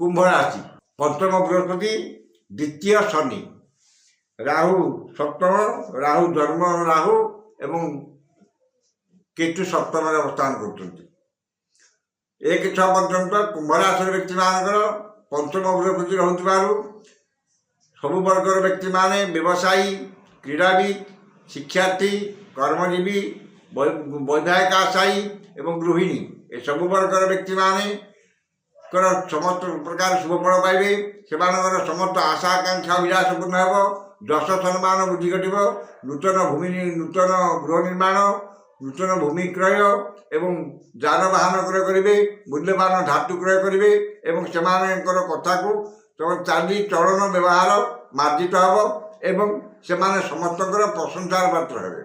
कुंभ राशि पंचम बृहस्पति द्वितीय शनि राहु सप्तम राहु जन्म राहु एवं केतु सप्तम अवस्थान कर एक 6 पर्यंत कुंभ राशि व्यक्ति मानकर पंचम बृहस्पति रहू सबु वर्गर व्यक्ति माने व्यवसायी क्रीड़ाविद शिक्षार्थी कर्मजीवी वैधायिक आशायी एवं गृहिणी ये सबु वर्गर व्यक्ति माने समस्त प्रकार शुभफल पाइबे से समस्त आशा आकांक्षा विलास पूर्ण हो जश सम्मान वृद्धि घट नूतन भूमि नूतन गृह निर्माण नूतन भूमि क्रय एवं जानवाहन क्रय करेंगे मूल्यवान धातु क्रय करेंगे से कथा को चाली चलन व्यवहार मार्जित हम एवं से समस्त प्रशंसार पात्र हे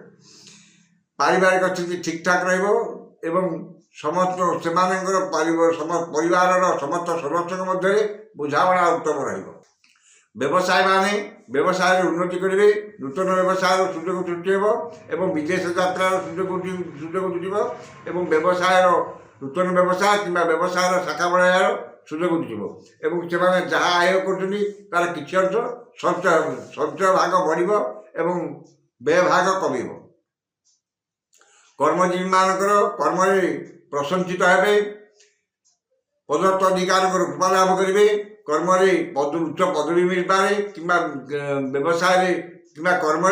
पारिवारिक स्थिति ठीक ठाक रही समस्त से परिवार समस्त सदस्य मध्य बुझाणा उत्तम व्यवसाय माने व्यवसाय उन्नति करेंगे नूतन व्यवसाय सुजोग सृष्टि एवं विदेश यात्रार सुजोग जुटिब व्यवसाय नूतन व्यवसाय कि व्यवसाय शाखा बढ़ाइर सुजोग जुटिब एवं से जहाँ आय कर किसी अंश संचय भाग बढ़ व्यय भाग कम कर्मजीवी मानकर कर्म प्रशंसित हे पदस्थ अधिकार रूप लाभ करेंगे कर्म उच्च पदवी मिल पारे कि व्यवसाय कि कर्म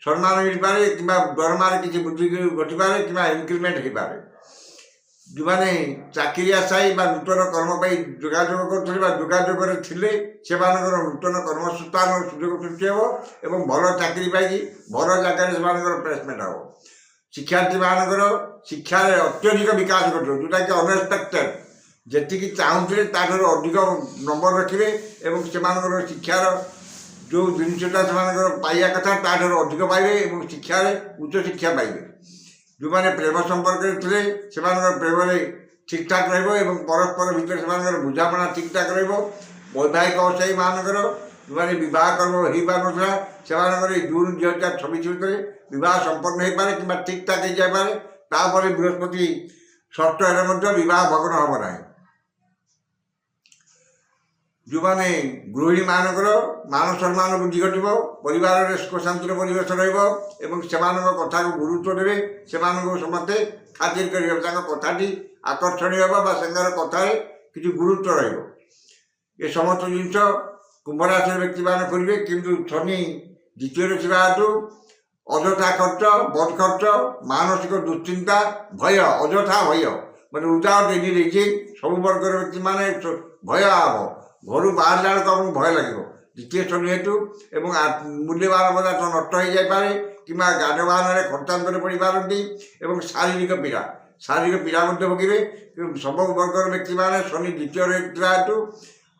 सम्मान मिल पारे कि दरमार किसी वृद्धि घटी पारे कि इनक्रिमेंट हो पारे जो मैंने चाकरी आशायी नूतन कर्म जोगाजोग कर थे से नूतन कर्मस्थान सुजोग सृष्टि हो भल चाकरी पाई भल जगह से प्लेसमेंट हो शिक्षार्थी मानकर शिक्षार अत्यधिक विकास कर जोटा कि अनएक्सपेक्टेड जी चाहूले अधिक नंबर रखिए से शिक्षार जो जिनसा से पाइबा कथा अधिक पाइबे शिक्षार उच्च शिक्षा पाइबे जो मैंने प्रेम संपर्क थे से प्रेम ठीक ठाक परस्पर भितर से बुझाणा ठीक ठाक रैधायिक अवसायी मानकर जो मैंने बहुत कर्म हो पारा से जून 2026 भितर विवाह संपन्न हो पारे कि ठीक ठाक हो जाए तापर बृहस्पति षष्ठ हेल्ले बहुत भग्न हम ना जो मैंने गृहिणी मानकर मान सम्मान वृद्धि घट परिवार सुख शांतिर परिवेश रहा कथा को गुरुत्व देवे से समस्ते खातिर कर कथाटी आकर्षणीय होगा कथा कि गुरुत्व रे समस्त जिन कुंभ राशि व्यक्ति मान करेंगे किंतु शनि द्वितीय थिबा हेतु अजथा खर्च बद खर्च मानसिक दुश्चिंता भय अजथा भय मैं उदाहरण देनी सब वर्गर व्यक्ति माने भय आव घर बाहर बेलू भय लगे द्वितीय शनि हेतु मूल्यवान पदार्थ नष्ट हो जाए कि गाड़वाहन खर्चांतर पड़ पारती शारीरिक पीड़ा भोगे सब वर्गर व्यक्ति माने शनि द्वितीय हेतु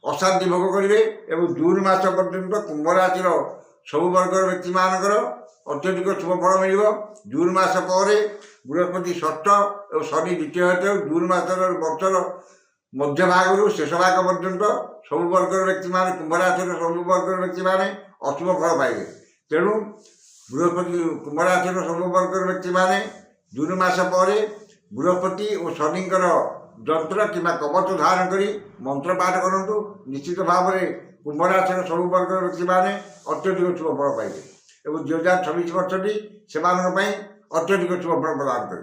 अशांति भोग करेंगे जून मास पर्यंत कुंभ राशि सब वर्गर व्यक्ति मानकर अत्यधिक शुभफल मिल जून मास पर बृहस्पति षष्ठ और शनि द्वितीय हेतु जून मासर वर्षर मध्य भाग शेष भाग पर्यंत सब वर्गर व्यक्ति माने कुंभ राशि सब वर्गर व्यक्ति माने अशुभ फल पाइबे तेणु बृहस्पति कुंभ राशि सब वर्गर व्यक्ति माने जून मास पर बृहस्पति और शनिकर जंत्र कि कवच धारण कर मंत्र पाठ करूँ निश्चित भाव में कुंभ राशि सब वर्गर व्यक्ति माने अत्यधिक शुभफल पाइबे 2026 वर्षटी से अत्यधिक शुभफल प्रदान कर।